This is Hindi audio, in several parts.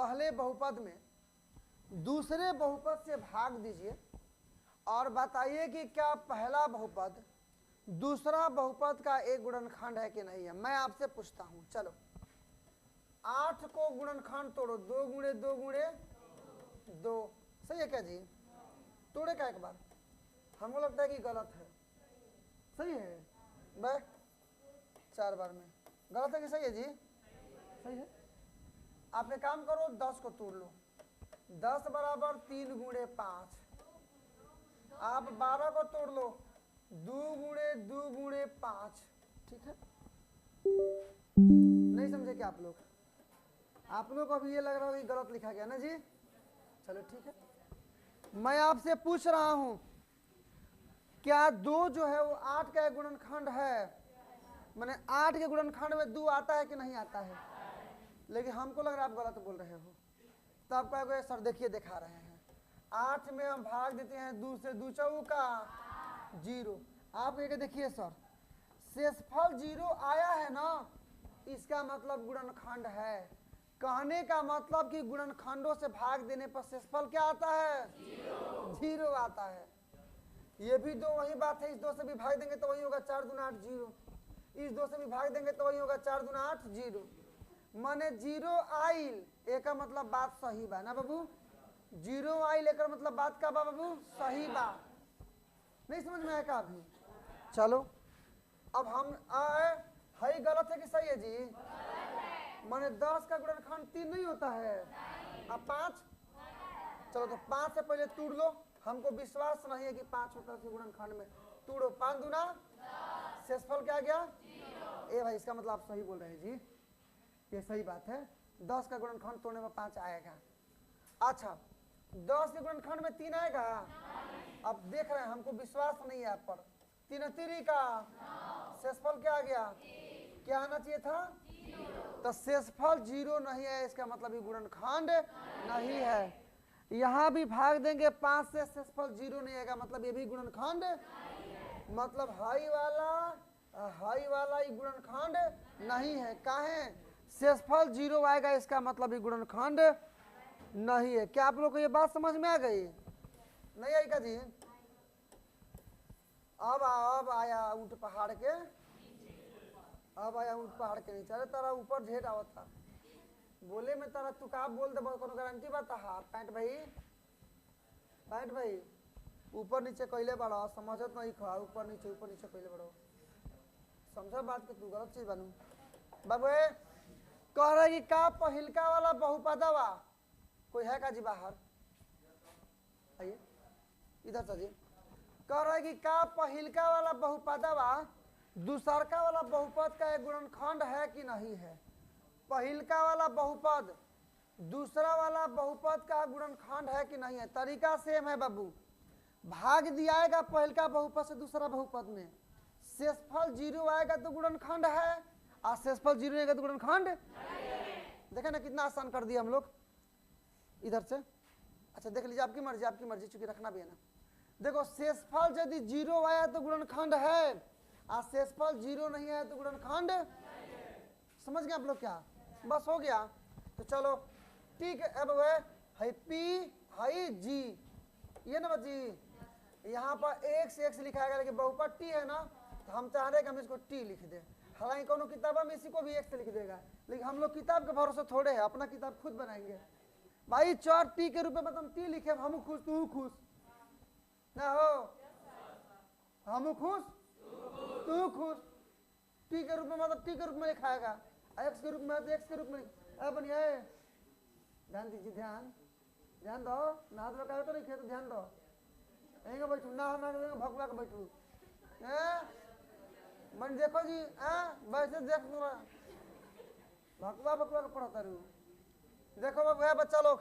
पहले बहुपद में दूसरे बहुपद से भाग दीजिए और बताइए कि क्या पहला बहुपद दूसरा बहुपद का एक गुणनखंड है कि नहीं है। मैं आपसे पूछता हूं, चलो 8 को गुणनखंड तोड़ो, 2 गुणे 2 गुणे 2, सही है क्या जी? तोड़े क्या एक बार? हमको लगता है कि गलत है, सही है भाई? 4 बार में गलत है कि सही है जी? सही है। आप एक काम करो, 10 को तोड़ लो, 10 बराबर 3 गुणे 5। आप 12 को तोड़ लो, 2 गुणे 2 गुणे 5, ठीक है? नहीं समझे क्या आप लोग? आप लोग को अभी ये लग रहा है कि गलत लिखा गया ना जी? चलो ठीक है। मैं आपसे पूछ रहा हूं, क्या 2 जो है वो 8 का एक गुणनखंड है? माने 8 के गुणनखंड में 2 आता है कि नहीं आता है? लेकिन हमको लग रहा है आप गलत बोल रहे हो। तो आप कहोगे सर देखिए दिखा रहे हैं, 8 में हम भाग देते हैं 2 से, 2 चौका 0। आप कहेंगे देखिए सर शेषफल 0 आया है ना, इसका मतलब गुणनखंड है। कहने का मतलब कि गुणनखंडों से भाग देने पर शेषफल क्या आता है? 0 आता है। ये भी 2 वही बात है, इस 2 से भी भाग देंगे तो वही होगा 4 दूना 8 0, इस 2 से भी भाग देंगे तो वही होगा 4 दूना 8 0। माने 0 आइल, एक का मतलब बात सही बा ना बाबू? 0 आइल एक मतलब बात का बा बाबू? सही बा। नहीं समझ में आया का अभी? चलो अब हम है गलत है कि सही है जी? माने 10 का गुणनखंड 3 नहीं होता है, अब 5। चलो तो 5 से पहले तोड़ लो, हमको विश्वास नहीं है कि 5 होता है गुणनखंड में। तोड़ो, 5 दूना, शेषफल क्या गया? ए भाई इसका मतलब आप सही बोल रहे हैं जी, ये सही बात है। 10 का गुणनखंड तोड़ने में 5 आएगा। अच्छा 10 के गुणनखंड में 3 आएगा? अब देख रहे हैं हमको विश्वास नहीं है आप पर। 3 3 का शेषफल क्या आ गया? क्या आना चाहिए था? तो शेषफल 0 नहीं है, इसका मतलब ये गुणनखंड नहीं है। यहाँ भी भाग देंगे 5 से, शेषफल 0 नहीं आएगा, मतलब ये भी गुणनखंड मतलब हाई वाला ये गुणनखंड नहीं है। काहे? शेषफल 0 आएगा, इसका मतलब ये गुणनखंड नहीं है। क्या आप लोग को ये बात समझ में आ गई? नहीं आई का जी? अब आया ऊंट पहाड़ के, अब आया ऊंट पहाड़ के नीचे। अरे तारा ऊपर ढेर आवत था, बोले में तारा तू का बोल दे, कोनो गारंटी बता? पैंट भाई ऊपर नीचे कैले बड़ा, समझत नहीं खा, ऊपर नीचे कैले बड़ो, समझा बात के? तू गलत चीज बनू बाबू। कह रहे कि का पहिलका वाला बहुपदवा कोई है का जी? बाहर आइए इधर से जी। कह रहे कि का पहिलका वाला बहुपदवा दूसरका वाला बहुपद का एक गुणनखंड है कि नहीं है? पहिलका वाला बहुपद दूसरा वाला बहुपद का गुणनखंड है कि नहीं है? तरीका सेम है बाबू, भाग दियाएगा पहिलका बहुपद से दूसरा बहुपद में, शेषफल 0 आएगा तो गुणनखंड है, और शेषफल 0 आएगा तो गुणनखंड। देखे ना कितना आसान कर दिया हम लोग इधर से। अच्छा देख लीजिए, आपकी मर्जी चूंकि रखना भी है ना। देखो शेषफल यदि 0 आया तो गुणनखंड है, और शेषफल 0 नहीं आया तो गुणनखंड। समझ गए आप लोग? क्या बस हो गया? तो चलो ठीक है। अब है पी है जी, ये ना बच्ची, यहाँ पर x से x लिखाएगा, लेकिन बहुपद t है ना, तो हम चाह रहे हैं कि हम इसको t लिख दें। हालांकि कोनो किताब में इसी को भी x से लिख देगा, लेकिन हम लोग किताब के भरोसे थोड़े है, अपना किताब खुद बनाएंगे भाई। 4 t के रूप में मतलब t लिखे, हम खुश तू खुश ना हो, हम खुश तू खुश। t के रूप में मतलब t के रूप में लिखाएगा, x के रूप में तो x के रूप में। बनिए ध्यान दीजिए, ध्यान दो, नहा धो का तो नहीं तो ध्यान दो, यहीं बैठू ना भगवा के बैठू। मन देखो जी, वैसे देख भगवा के पढ़ता रू। देखो बाबू बच्चा लोग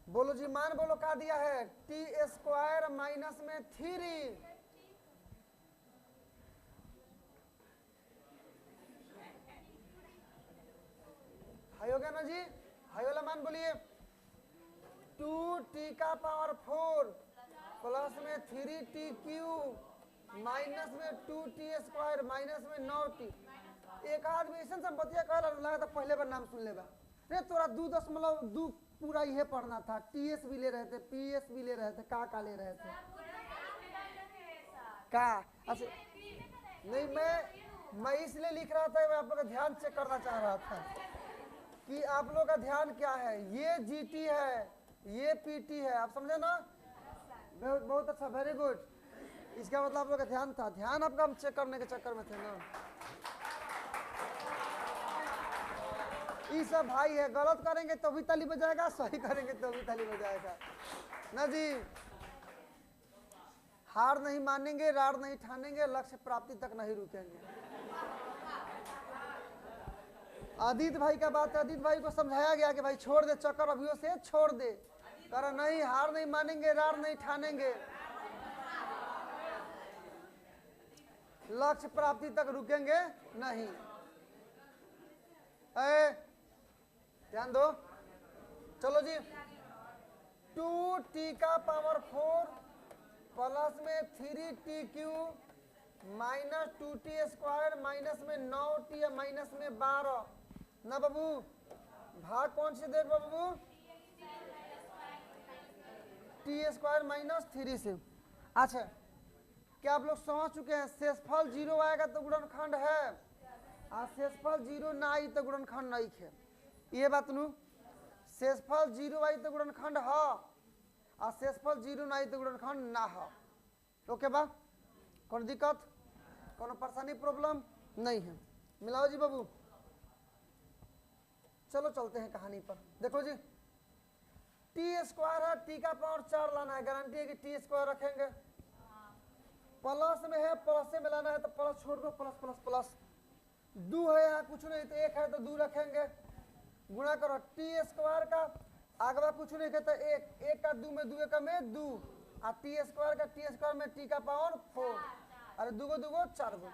बोलो जी, मान बोलो क्या दिया है? t² माइनस में 3। हाई हो गया ना जी? हाई वाला मान बोलिए, 2t का पावर 4 प्लस में 3t क्यूब माइनस में 2t² माइनस में 9t। एक आदमी ऐसा संपत्तिया कह लगा था पहले बार नाम सुन लेगा। रे तोरा 2.2 पूरा ये पढ़ना था, टीएस भी ले रहे थे, पीएस भी ले रहे थे, का ले रहे थे का। अच्छा नहीं, मैं इसलिए लिख रहा था, मैं आप लोग का ध्यान चेक करना चाह रहा था कि आप लोग का ध्यान क्या है। ये जीटी है, ये पीटी है, आप समझे ना? बहुत अच्छा, वेरी गुड। इसका मतलब आप लोग का ध्यान था, ध्यान आपका हम चेक करने के चक्कर में थे ना। ये सब भाई है, गलत करेंगे तो भी ताली बजाएगा, सही करेंगे तो भी ताली बजाएगा ना जी। हार नहीं मानेंगे, रार नहीं ठानेंगे, लक्ष्य प्राप्ति तक नहीं रुकेंगे। आदित्य भाई का बात है, आदित्य भाई को समझाया गया कि भाई छोड़ दे चक्कर, अभियो से छोड़ दे। करा नहीं, हार नहीं मानेंगे, रार नहीं ठानेंगे, लक्ष्य प्राप्ति तक रुकेंगे नहीं। ध्यान दो, चलो जी। 2t का पावर 4 प्लस में 3t³ minus 2t square minus में 9t या माइनस में 12 ना बाबू। भाग कौन से देख बाबू? t स्क्वायर माइनस 3 से। अच्छा, क्या आप लोग समझ चुके हैं? शेषफल 0 आएगा तो गुणनखंड है, और शेषफल 0 ना आई तो गुणनखंड नहीं है। ये बात नू, शेषफल 0 आई तो गुणनखंड है, और शेषफल 0 ना आई तो गुणनखंड ना है। ओके बा? कौन दिक्कत, कौन परेशानी, प्रॉब्लम नहीं है? मिलाओ जी बाबू। चलो चलते हैं कहानी पर। देखो जी, टी स्क्वायर है, टी का पावर 4 लाना है, गारंटी है कि टी स्क्वायर रखेंगे। प्लस में है, प्लस से मिलाना है तो प्लस छोड़ दो, प्लस प्लस प्लस। 2 है यहाँ कुछ नहीं तो 1 है तो 2 रखेंगे, गुणा करो। टी स्क्वायर का आगवा कुछ नहीं कहता 1 का 2 में 2 का में 2, और टी स्क्वायर का टी स्क्वायर में टी का पावर 4, अरे 2 को 2 को 4 go,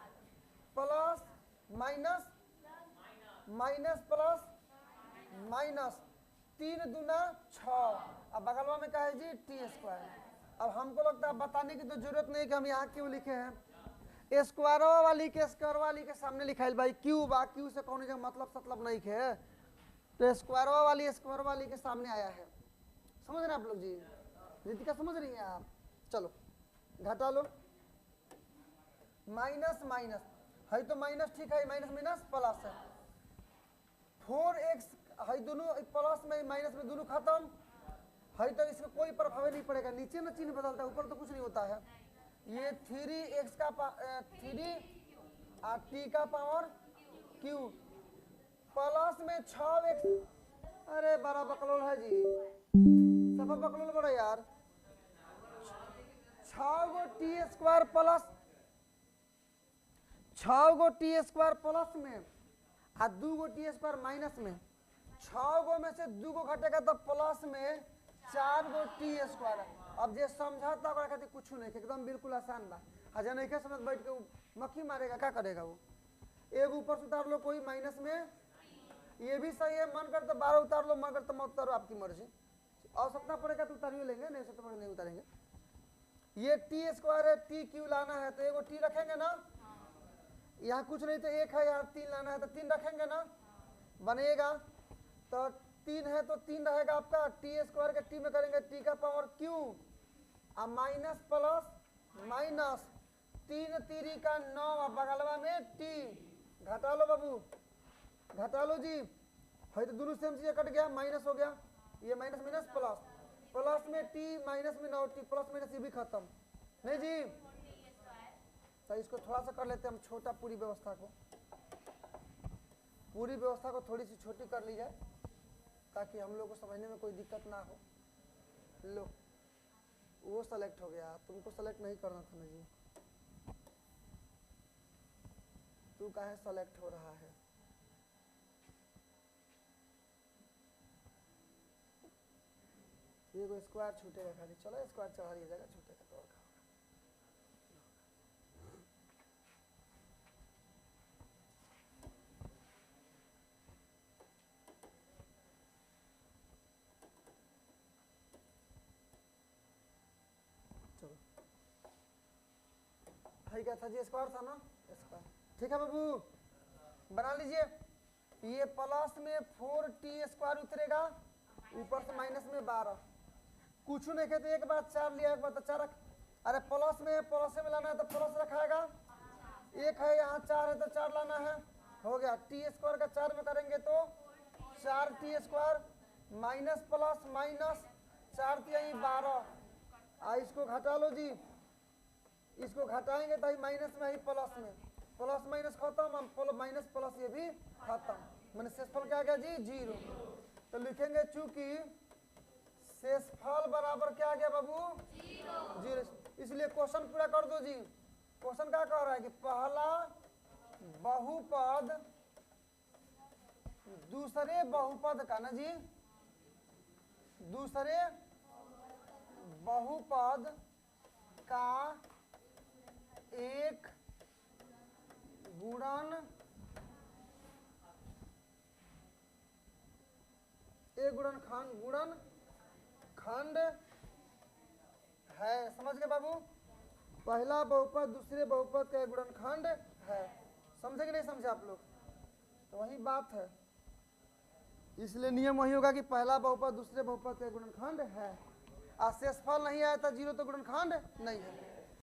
plus minus minus plus minus, 3 दूना 6, अब बगलवा में क्या है जी? T square. अब हमको लगता है बताने की तो जरूरत नहीं कि हम यहाँ क्यों लिखे हैं। स्क्वायर वाली के स्क्वायर वाली के सामने लिखाइल भाई क्यू बा, क्यू से कौन मतलब नहीं है, तो स्क्वायर वाली के सामने आया है। समझ रहे आप लोग जी? रीतिका समझ रही हैं आप? चलो घटा लो, माइनस माइनस है तो माइनस, ठीक है, माइनस माइनस प्लस है। 4x है, दोनों प्लस में माइनस में दोनों खत्म है, तो इसमें कोई प्रभाव नहीं पड़ेगा, नीचे में चिन्ह बदलता है, ऊपर तो कुछ नहीं होता है। ये 3x का 3 और t का पावर q प्लस में 6x, अरे बड़ा बकलोल है जी, सब बकलोल बड़ा यार। 6 गो टी स्क्वायर प्लस 6 गो टी स्क्वायर प्लस में और 2 गो टी स्क्वायर माइनस में, 6 गो में से 2 गो घटेगा तो प्लस में 4 गो टी स्क्वायर। अब जे समझा तो खातिर कुछ नहीं, एकदम बिल्कुल आसान बा। अजय नहीं के समझ बैठ के मक्खी मारेगा, क्या करेगा वो? एक ऊपर से उतार लो, कोई माइनस में, ये भी सही है, मन कर तो 12 उतार लो, मन कर तो मत उतारो, आपकी मर्जी। आवश्यकता पड़ेगा तो उतारियो लेंगे, नहीं तो नहीं उतारेंगे। ये टी स्क्वायर है, टी क्यू लाना है तो एगो टी रखेंगे ना, यहाँ कुछ नहीं तो 1 है, यहाँ 3 लाना है तो 3 रखेंगे ना, बनेगा। तो 3 है तो 3 रहेगा आपका, टी स्क्वायर के टी में करेंगे टी का पावर क्यू, और माइनस प्लस माइनस, 3 3 का 9, और बगलवा में टी। घटा लो बाबू, घटा लो जी, है तो दोनों सेम चीजें कट गया, माइनस हो गया, ये माइनस माइनस प्लस, प्लस में टी माइनस में 9 टी, प्लस माइनस ये भी खत्म नहीं जी। तो इसको थोड़ा सा कर लेते हैं हम छोटा, पूरी व्यवस्था को थोड़ी सी छोटी कर ली जाए ताकि हम लोग को समझने में कोई दिक्कत ना हो। लो, वो सेलेक्ट हो गया, तुमको सेलेक्ट नहीं करना था ना जी, तू काहे सेलेक्ट हो रहा है? ये को स्क्वायर छूटेगा खाली, चलो स्क्वायर चढ़ा दिया जाएगा, छूटेगा तो और क्या होगा। चलो भाई क्या था जी? स्क्वायर था ना, स्क्वायर, ठीक है बाबू। बना लीजिए। ये प्लस में 4t² उतरेगा, ऊपर से माइनस में 12। कुछ नहीं कहते, एक बार 4 लिया, एक बार तो 4 रख। अरे प्लस में लाना है तो प्लस रखाएगा, एक है यहाँ 4 है तो 4 लाना है, हो गया। t² का 4 में करेंगे तो 4t² माइनस प्लस माइनस 4 यही 12। इसको घटा लो जी, इसको घटाएंगे तो माइनस में ही प्लस में, प्लस माइनस खत्म, हम माइनस प्लस ये भी खत्म, मैंने शेषफल क्या गया जी 0। तो लिखेंगे चूंकि शेषफल बराबर क्या आ गया बाबू 0, इसलिए क्वेश्चन पूरा कर दो जी। क्वेश्चन क्या कह रहा है कि पहला बहुपद दूसरे बहुपद का ना जी, दूसरे बहुपद का एक गुणनखंड है। समझ गए बाबू? पहला बहुपद दूसरे बहुपद का एक गुणनखंड है। समझे कि नहीं समझे आप लोग? तो वही बात है, इसलिए नियम वही होगा कि पहला बहुपद दूसरे बहुपद का एक गुणनखंड है। शेषफल नहीं आया था 0 तो गुणनखंड नहीं है।